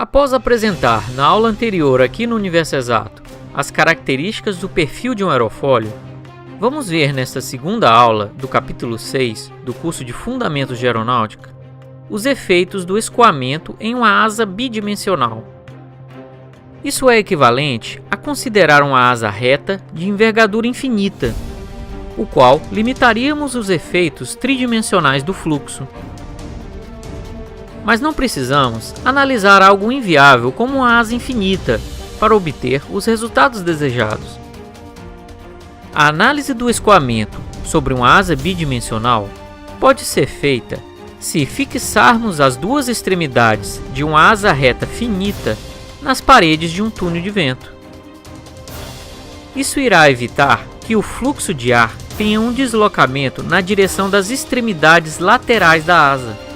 Após apresentar na aula anterior aqui no Universo Exato as características do perfil de um aerofólio, vamos ver nesta segunda aula do capítulo 6 do curso de Fundamentos de Aeronáutica os efeitos do escoamento em uma asa bidimensional. Isso é equivalente a considerar uma asa reta de envergadura infinita, o qual limitaríamos os efeitos tridimensionais do fluxo. Mas não precisamos analisar algo inviável como uma asa infinita para obter os resultados desejados. A análise do escoamento sobre uma asa bidimensional pode ser feita se fixarmos as duas extremidades de uma asa reta finita nas paredes de um túnel de vento. Isso irá evitar que o fluxo de ar tenha um deslocamento na direção das extremidades laterais da asa.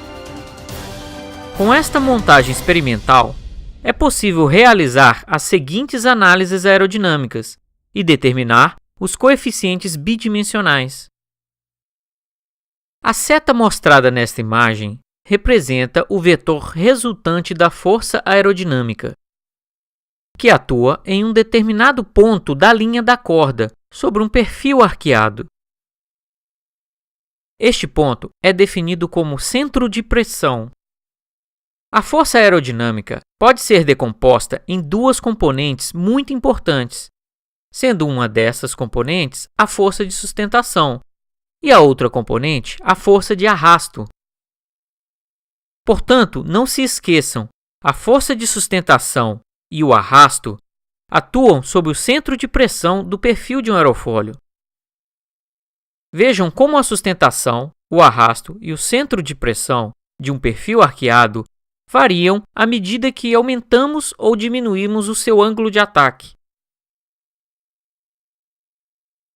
Com esta montagem experimental, é possível realizar as seguintes análises aerodinâmicas e determinar os coeficientes bidimensionais. A seta mostrada nesta imagem representa o vetor resultante da força aerodinâmica, que atua em um determinado ponto da linha da corda sobre um perfil arqueado. Este ponto é definido como centro de pressão. A força aerodinâmica pode ser decomposta em duas componentes muito importantes, sendo uma dessas componentes a força de sustentação e a outra componente a força de arrasto. Portanto, não se esqueçam, a força de sustentação e o arrasto atuam sob o centro de pressão do perfil de um aerofólio. Vejam como a sustentação, o arrasto e o centro de pressão de um perfil arqueado variam à medida que aumentamos ou diminuímos o seu ângulo de ataque.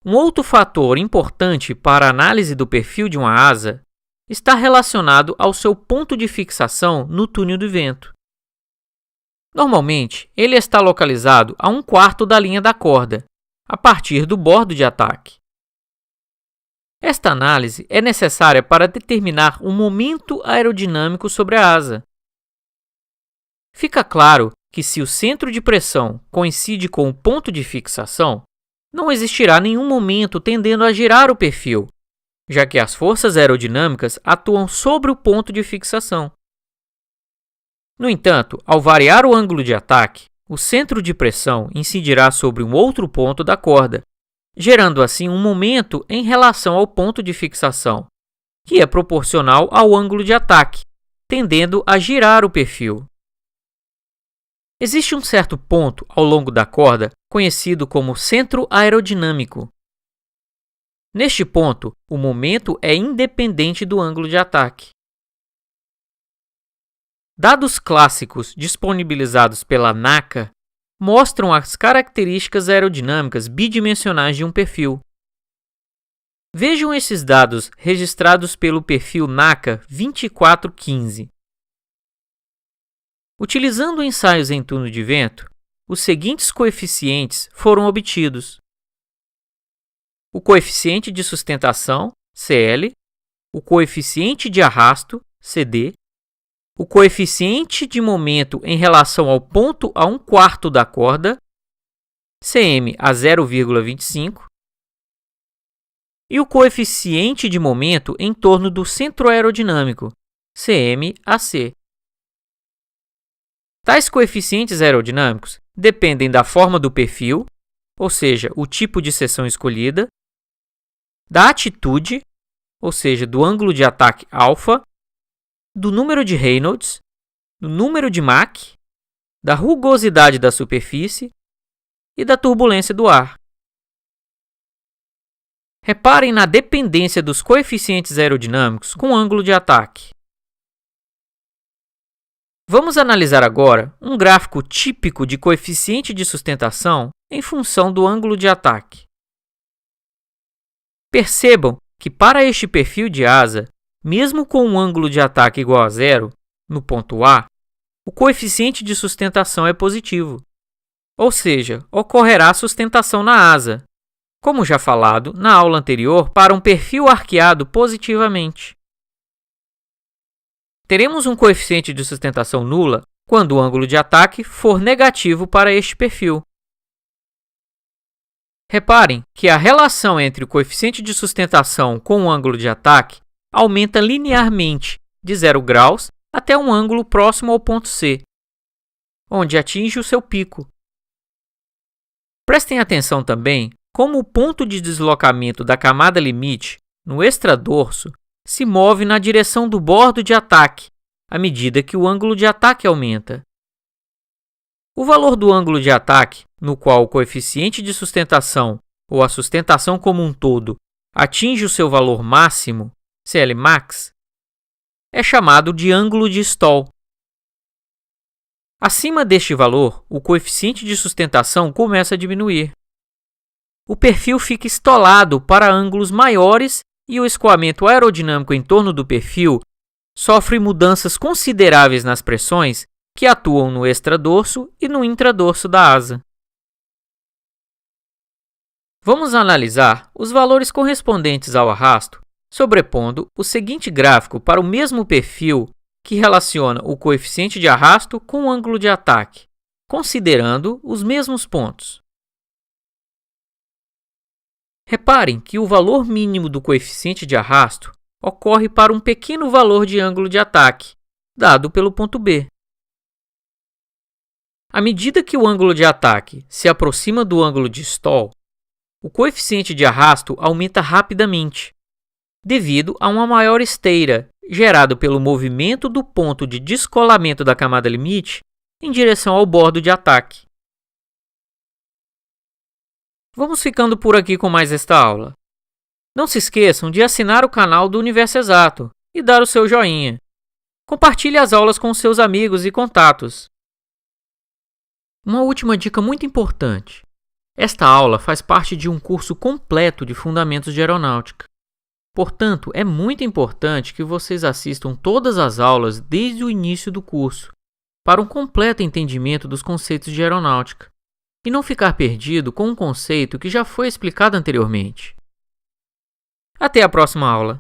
Um outro fator importante para a análise do perfil de uma asa está relacionado ao seu ponto de fixação no túnel de vento. Normalmente, ele está localizado a 1/4 da linha da corda, a partir do bordo de ataque. Esta análise é necessária para determinar o momento aerodinâmico sobre a asa. Fica claro que se o centro de pressão coincide com o ponto de fixação, não existirá nenhum momento tendendo a girar o perfil, já que as forças aerodinâmicas atuam sobre o ponto de fixação. No entanto, ao variar o ângulo de ataque, o centro de pressão incidirá sobre um outro ponto da corda, gerando assim um momento em relação ao ponto de fixação, que é proporcional ao ângulo de ataque, tendendo a girar o perfil. Existe um certo ponto ao longo da corda conhecido como centro aerodinâmico. Neste ponto, o momento é independente do ângulo de ataque. Dados clássicos disponibilizados pela NACA mostram as características aerodinâmicas bidimensionais de um perfil. Vejam esses dados registrados pelo perfil NACA 2415. Utilizando ensaios em túnel de vento, os seguintes coeficientes foram obtidos: o coeficiente de sustentação, CL, o coeficiente de arrasto, CD, o coeficiente de momento em relação ao ponto a 1/4 da corda, CM a 0,25, e o coeficiente de momento em torno do centro aerodinâmico, CM a C. Tais coeficientes aerodinâmicos dependem da forma do perfil, ou seja, o tipo de seção escolhida, da atitude, ou seja, do ângulo de ataque alfa, do número de Reynolds, do número de Mach, da rugosidade da superfície e da turbulência do ar. Reparem na dependência dos coeficientes aerodinâmicos com ângulo de ataque. Vamos analisar agora um gráfico típico de coeficiente de sustentação em função do ângulo de ataque. Percebam que para este perfil de asa, mesmo com um ângulo de ataque igual a 0, no ponto A, o coeficiente de sustentação é positivo, ou seja, ocorrerá sustentação na asa, como já falado na aula anterior para um perfil arqueado positivamente. Teremos um coeficiente de sustentação nula quando o ângulo de ataque for negativo para este perfil. Reparem que a relação entre o coeficiente de sustentação com o ângulo de ataque aumenta linearmente de 0 graus até um ângulo próximo ao ponto C, onde atinge o seu pico. Prestem atenção também como o ponto de deslocamento da camada limite no extradorso se move na direção do bordo de ataque à medida que o ângulo de ataque aumenta. O valor do ângulo de ataque, no qual o coeficiente de sustentação ou a sustentação como um todo atinge o seu valor máximo, CLmax, é chamado de ângulo de Stall. Acima deste valor, o coeficiente de sustentação começa a diminuir. O perfil fica estolado para ângulos maiores e o escoamento aerodinâmico em torno do perfil sofre mudanças consideráveis nas pressões que atuam no extradorso e no intradorso da asa. Vamos analisar os valores correspondentes ao arrasto, sobrepondo o seguinte gráfico para o mesmo perfil que relaciona o coeficiente de arrasto com o ângulo de ataque, considerando os mesmos pontos. Reparem que o valor mínimo do coeficiente de arrasto ocorre para um pequeno valor de ângulo de ataque, dado pelo ponto B. À medida que o ângulo de ataque se aproxima do ângulo de Stall, o coeficiente de arrasto aumenta rapidamente, devido a uma maior esteira gerado pelo movimento do ponto de descolamento da camada limite em direção ao bordo de ataque. Vamos ficando por aqui com mais esta aula. Não se esqueçam de assinar o canal do Universo Exato e dar o seu joinha. Compartilhe as aulas com seus amigos e contatos. Uma última dica muito importante. Esta aula faz parte de um curso completo de Fundamentos de Aeronáutica. Portanto, é muito importante que vocês assistam todas as aulas desde o início do curso, para um completo entendimento dos conceitos de aeronáutica, e não ficar perdido com um conceito que já foi explicado anteriormente. Até a próxima aula!